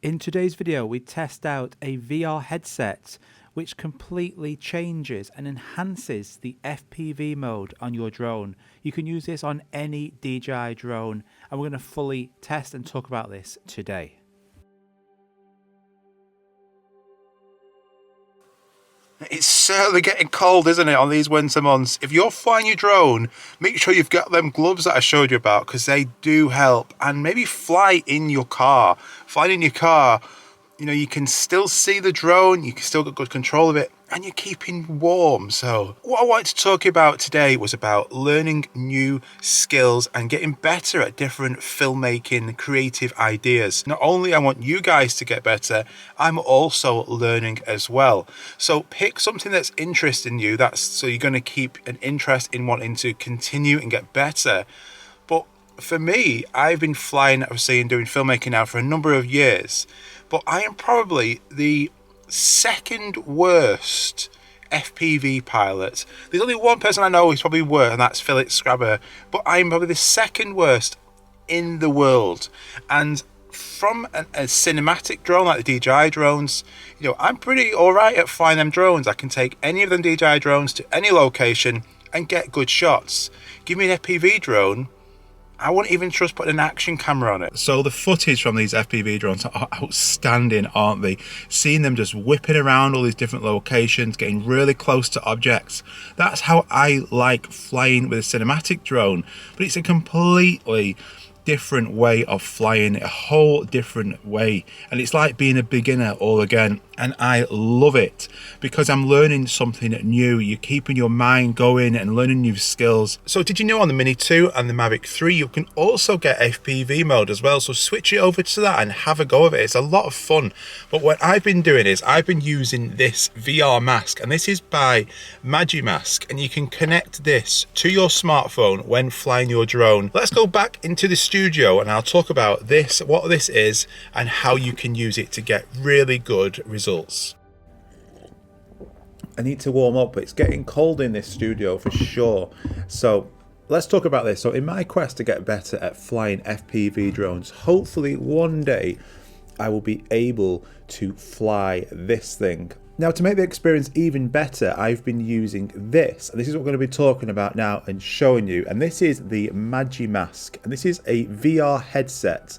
In today's video, we test out a VR headset which completely changes and enhances the FPV mode on your drone. You can use this on any DJI drone, and we're going to fully test and talk about this today. It's certainly getting cold, isn't it, on these winter months? If you're flying your drone, make sure you've got them gloves that I showed you about, because they do help. And maybe fly in your car. Flying in your car, you know, you can still see the drone, you can still get good control of it, and you're keeping warm. So what I wanted to talk about today was about learning new skills and getting better at different filmmaking creative ideas. Not only I want you guys to get better, I'm also learning as well. So pick something that's interesting you, so you're going to keep an interest in wanting to continue and get better. But for me, I've been flying, obviously, and doing filmmaking now for a number of years, but I am probably the second worst FPV pilot. There's only one person I know who's probably worse, and that's Philip Scrabber, but I'm probably the second worst in the world. And from a cinematic drone like the DJI drones, you know, I'm pretty alright at flying them drones. I can take any of them DJI drones to any location and get good shots. Give me an FPV drone, I wouldn't even trust putting an action camera on it. So the footage from these FPV drones are outstanding, aren't they? Seeing them just whipping around all these different locations, getting really close to objects. That's how I like flying with a cinematic drone, but it's a completely different way of flying, a whole different way, and it's like being a beginner all again, and I love it because I'm learning something new. You're keeping your mind going and learning new skills. So did you know on the Mini 2 and the Mavic 3 you can also get FPV mode as well, so switch it over to that and have a go of it. It's a lot of fun. But what I've been doing is I've been using this VR mask, and this is by MagiMASK, and you can connect this to your smartphone when flying your drone. Let's go back into the studio and I'll talk about this, what this is, and how you can use it to get really good results. I need to warm up. It's getting cold in this studio for sure. So let's talk about this. So in my quest to get better at flying FPV drones, hopefully one day I will be able to fly this thing. Now, to make the experience even better, I've been using this, and this is what we're going to be talking about now and showing you. And this is the MagiMASK, and this is a VR headset.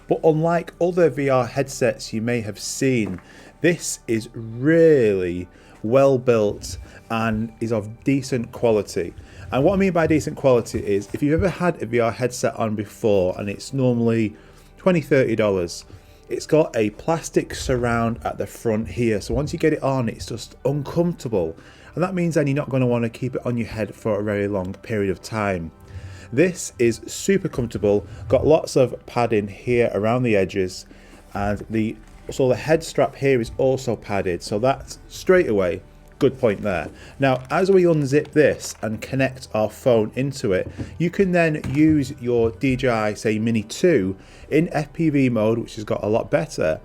But unlike other VR headsets you may have seen, this is really well built and is of decent quality. And what I mean by decent quality is, if you've ever had a VR headset on before and it's normally $20–30, it's got a plastic surround at the front here, so once you get it on, it's just uncomfortable, and that means then you're not going to want to keep it on your head for a very long period of time. This is super comfortable, got lots of padding here around the edges, and the head strap here is also padded, so that's straight away good point there. Now, as we unzip this and connect our phone into it, you can then use your DJI, say Mini 2 in FPV mode, which has got a lot better,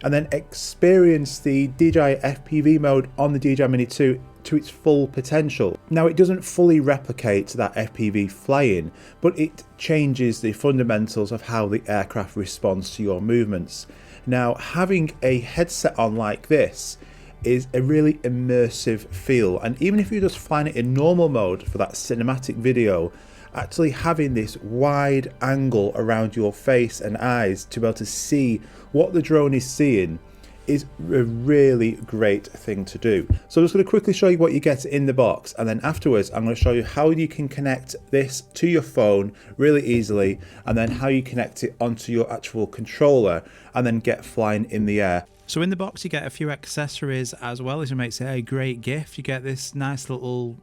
and then experience the DJI FPV mode on the DJI Mini 2 to its full potential. Now, it doesn't fully replicate that FPV flying, but it changes the fundamentals of how the aircraft responds to your movements. Now, having a headset on like this is a really immersive feel, and even if you're just flying it in normal mode for that cinematic video, actually having this wide angle around your face and eyes to be able to see what the drone is seeing is a really great thing to do. So I'm just going to quickly show you what you get in the box, and then afterwards I'm going to show you how you can connect this to your phone really easily, and then how you connect it onto your actual controller and then get flying in the air. So in the box you get a few accessories as well, as it makes it a great gift. You get this nice little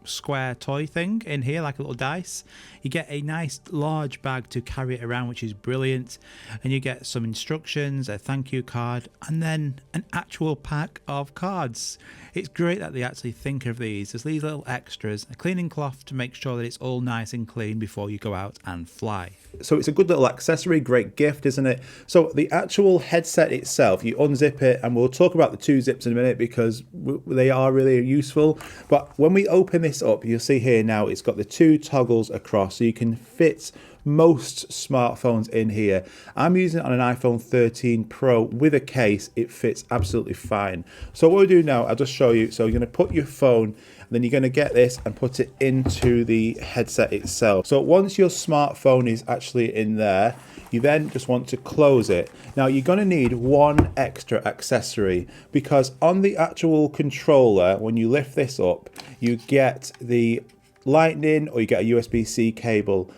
square toy thing in here, like a little dice. You get a nice large bag to carry it around, which is brilliant, and you get some instructions, a thank you card, and then an actual pack of cards. It's great that they actually think of these. There's these little extras, a cleaning cloth to make sure that it's all nice and clean before you go out and fly. So it's a good little accessory, great gift, isn't it? So the actual headset itself, you unzip it, and we'll talk about the two zips in a minute because they are really useful. But when we open this up, you'll see here now it's got the two toggles across, so you can fit most smartphones in here. I'm using it on an iPhone 13 Pro with a case. It fits absolutely fine. So what we'll do now, I'll just show you. So you're going to put your phone, then you're going to get this and put it into the headset itself. So once your smartphone is actually in there, you then just want to close it. Now you're going to need one extra accessory, because on the actual controller, when you lift this up, you get the lightning or you get a USB-C cable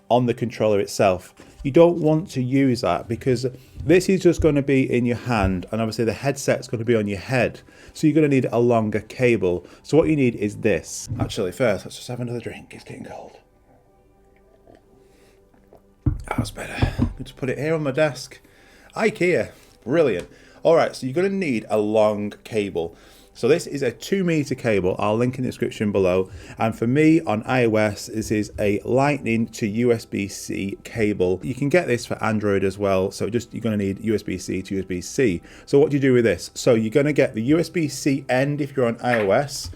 on the controller itself. You don't want to use that because this is just going to be in your hand, and obviously the headset's going to be on your head. So you're going to need a longer cable. So what you need is this. Actually, first, let's just have another drink. It's getting cold. That's better. I'll just put it here on my desk. IKEA. Brilliant. All right, so you're going to need a long cable. So this is a 2-meter cable. I'll link in the description below. And for me on iOS, this is a Lightning to USB-C cable. You can get this for Android as well. So you're going to need USB-C to USB-C. So what do you do with this? So you're going to get the USB-C end if you're on iOS.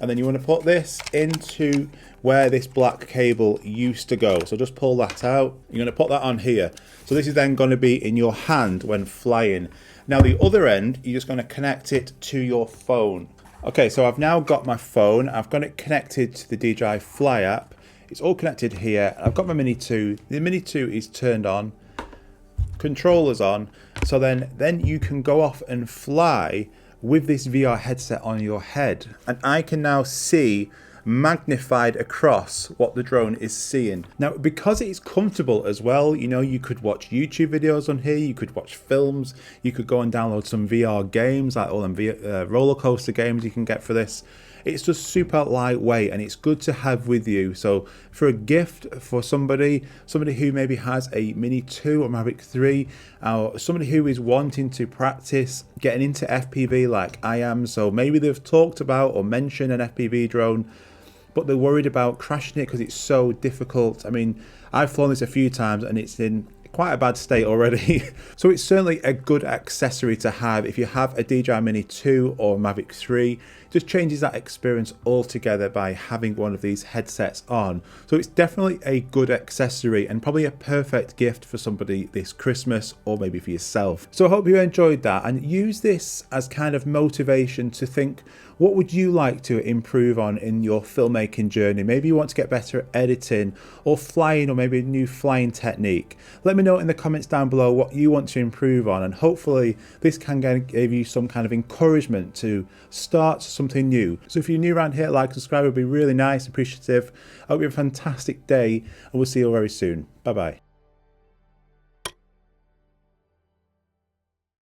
And then you want to put this into where this black cable used to go. So just pull that out. You're going to put that on here. So this is then going to be in your hand when flying. Now the other end, you're just going to connect it to your phone. Okay, so I've now got my phone. I've got it connected to the DJI Fly app. It's all connected here. I've got my Mini 2. The Mini 2 is turned on. Controller's on. So then you can go off and fly with this VR headset on your head. And I can now see magnified across what the drone is seeing. Now, because it's comfortable as well, you know, you could watch YouTube videos on here, you could watch films, you could go and download some VR games, like all them roller coaster games you can get for this. It's just super lightweight and it's good to have with you. So for a gift for somebody who maybe has a Mini 2 or Mavic 3, or somebody who is wanting to practice getting into FPV like I am, so maybe they've talked about or mentioned an FPV drone, but they're worried about crashing it because it's so difficult. I mean, I've flown this a few times and it's in quite a bad state already. So it's certainly a good accessory to have if you have a DJI Mini 2 or Mavic 3. It just changes that experience altogether by having one of these headsets on. So it's definitely a good accessory and probably a perfect gift for somebody this Christmas or maybe for yourself. So I hope you enjoyed that and use this as kind of motivation to think, what would you like to improve on in your filmmaking journey? Maybe you want to get better at editing or flying, or maybe a new flying technique. Let me know in the comments down below what you want to improve on, and hopefully this can give you some kind of encouragement to start something new. So if you're new around here, like, subscribe would be really nice, appreciative. I hope you have a fantastic day, and we'll see you all very soon. Bye bye.